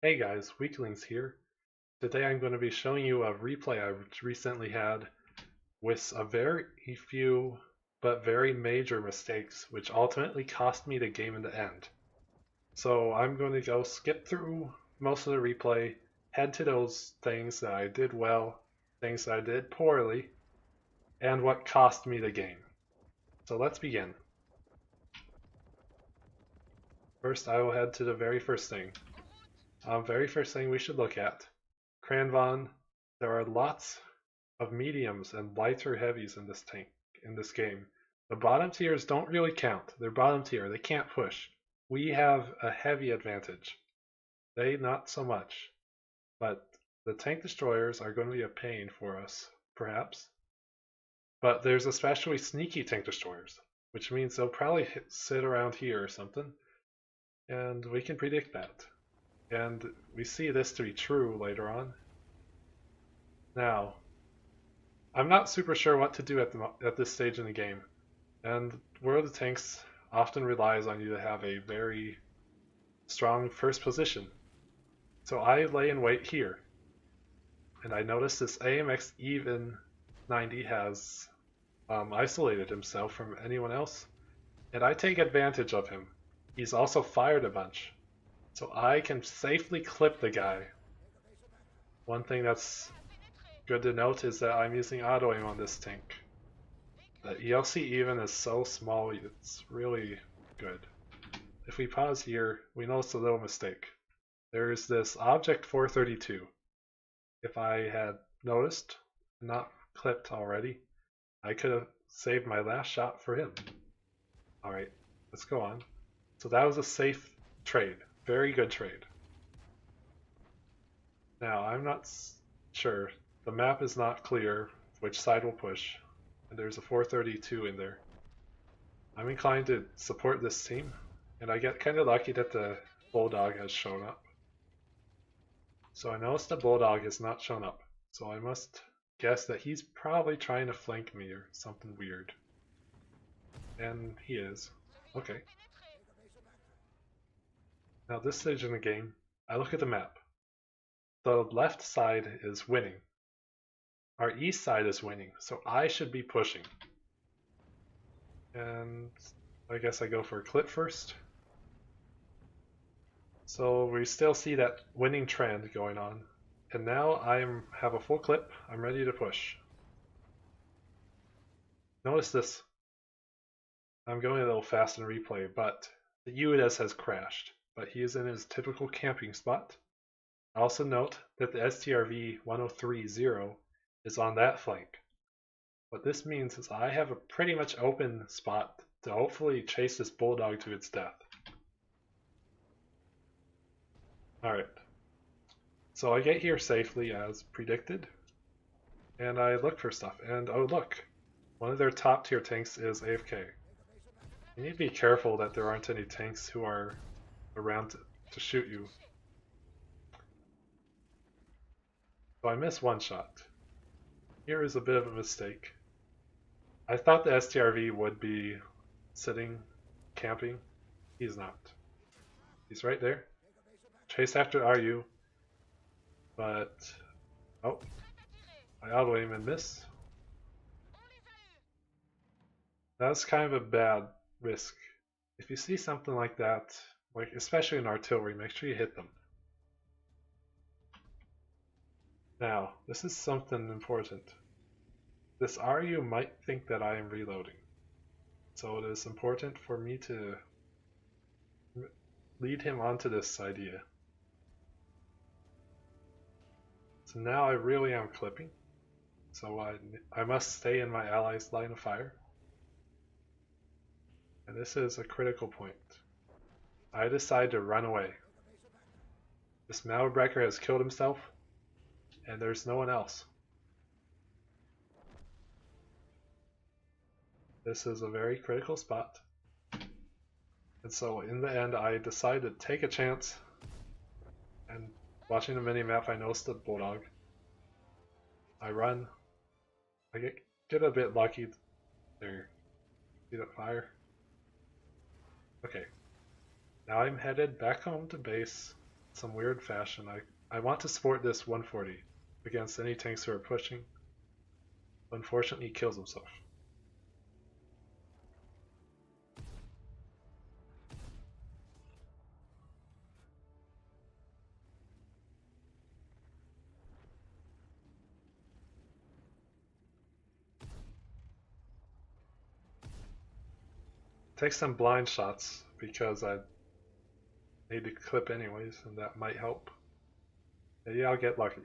Hey guys, Weaklings here. Today I'm going to be showing you a replay I recently had with a very few but very major mistakes which ultimately cost me the game in the end. So I'm going to go skip through most of the replay, head to those things that I did well, things that I did poorly, and what cost me the game. So let's begin. First I will head to the very first thing. Very first thing we should look at. Cranvon, there are lots of mediums and lighter heavies in this game. The bottom tiers don't really count. They're bottom tier. They can't push. We have a heavy advantage. They not so much. But the tank destroyers are going to be a pain for us, perhaps. But there's especially sneaky tank destroyers, which means they'll probably sit around here or something, and we can predict that. And we see this to be true later on. Now, I'm not super sure what to do at this stage in the game, and World of Tanks often relies on you to have a very strong first position. So I lay in wait here, and I notice this AMX even 90 has isolated himself from anyone else, and I take advantage of him. He's also fired a bunch, so I can safely clip the guy. One thing that's good to note is that I'm using auto aim on this tank. The ELC even is so small, it's really good. If we pause here, we notice a little mistake. There's this object 432. If I had noticed, not clipped already, I could have saved my last shot for him. Alright, let's go on. So that was a safe trade. Very good trade. Now, I'm not sure. The map is not clear which side will push, and there's a 432 in there. I'm inclined to support this team, and I get kind of lucky that the Bulldog has shown up. So I noticed the Bulldog has not shown up, so I must guess that he's probably trying to flank me or something weird. And he is. Okay. Now this stage in the game, I look at the map. The left side is winning. Our east side is winning, so I should be pushing. And I guess I go for a clip first. So we still see that winning trend going on. And now I have a full clip. I'm ready to push. Notice this. I'm going a little fast in replay, but the UNS has crashed, but he is in his typical camping spot. Also note that the STRV 1030 is on that flank. What this means is I have a pretty much open spot to hopefully chase this Bulldog to its death. Alright, so I get here safely as predicted, and I look for stuff, and oh look, one of their top tier tanks is AFK. You need to be careful that there aren't any tanks who are around to shoot you. So I miss one shot. Here is a bit of a mistake. I thought the STRV would be sitting, camping. He's not. He's right there. Chase after RU. But, oh, I auto aim and miss. That's kind of a bad risk. If you see something like that, like especially in artillery, make sure you hit them. Now, this is something important. This RU might think that I am reloading. So it is important for me to lead him onto this idea. So now I really am clipping. So I must stay in my allies' line of fire. And this is a critical point. I decide to run away. This Malbreaker has killed himself, and there's no one else. This is a very critical spot. And so in the end, I decide to take a chance. And watching the minimap, I noticed the Bulldog. I run. I get a bit lucky there. See that fire? Okay. Now I'm headed back home to base some weird fashion. I want to support this 140 against any tanks who are pushing. Unfortunately, he kills himself. Take some blind shots because I need to clip anyways, and that might help. Maybe I'll get lucky.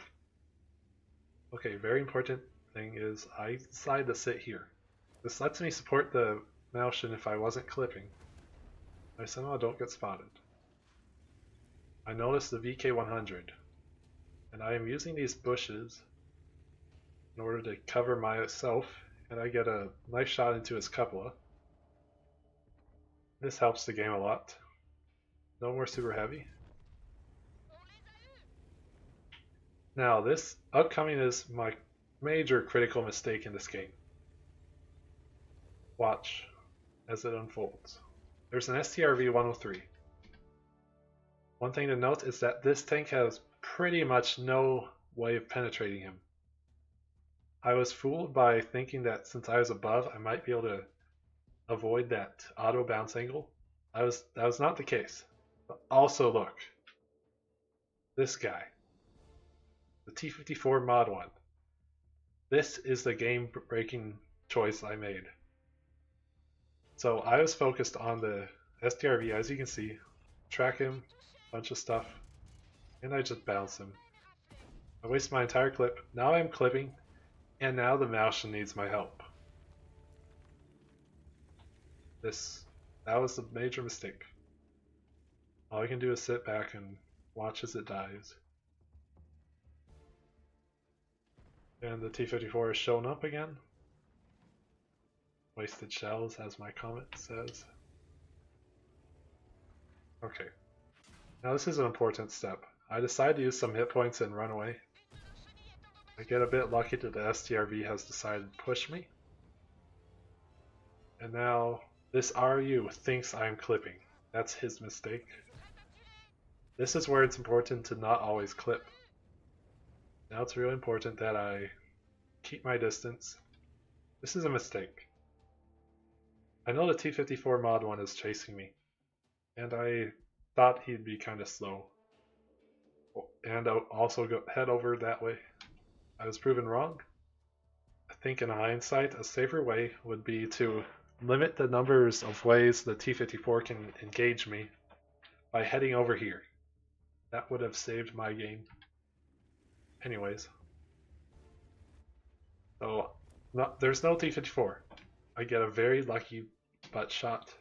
Okay, very important thing is I decide to sit here. This lets me support the Malshin if I wasn't clipping. I somehow don't get spotted. I notice the VK100, and I am using these bushes in order to cover myself, and I get a nice shot into his cupola. This helps the game a lot. No more super heavy. Now this upcoming is my major critical mistake in this game. Watch as it unfolds. There's an STRV 103. One thing to note is that this tank has pretty much no way of penetrating him. I was fooled by thinking that since I was above, I might be able to avoid that auto bounce angle. That was not the case. But also look, this guy, the T-54 Mod 1. This is the game-breaking choice I made. So I was focused on the STRV, as you can see, track him, bunch of stuff, and I just bounce him. I waste my entire clip. Now I'm clipping, and now the Malshin needs my help. That was a major mistake. All I can do is sit back and watch as it dies. And the T-54 is showing up again. Wasted shells, as my comment says. Okay. Now this is an important step. I decide to use some hit points and run away. I get a bit lucky that the STRV has decided to push me. And now this RU thinks I'm clipping. That's his mistake. This is where it's important to not always clip. Now it's really important that I keep my distance. This is a mistake. I know the T-54 Mod 1 is chasing me, and I thought he'd be kind of slow. And I'll also head over that way. I was proven wrong. I think in hindsight, a safer way would be to limit the numbers of ways the T-54 can engage me by heading over here. That would have saved my game. Anyways. So, there's no T-54. I get a very lucky butt shot.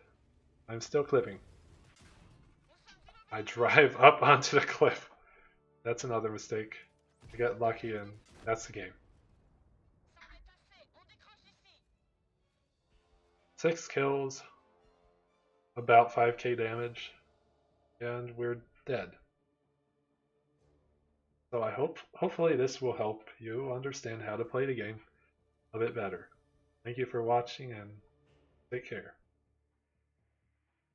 I'm still clipping. I drive up onto the cliff. That's another mistake. I get lucky and that's the game. 6 kills, about 5k damage, and we're dead. So hopefully this will help you understand how to play the game a bit better. Thank you for watching and take care.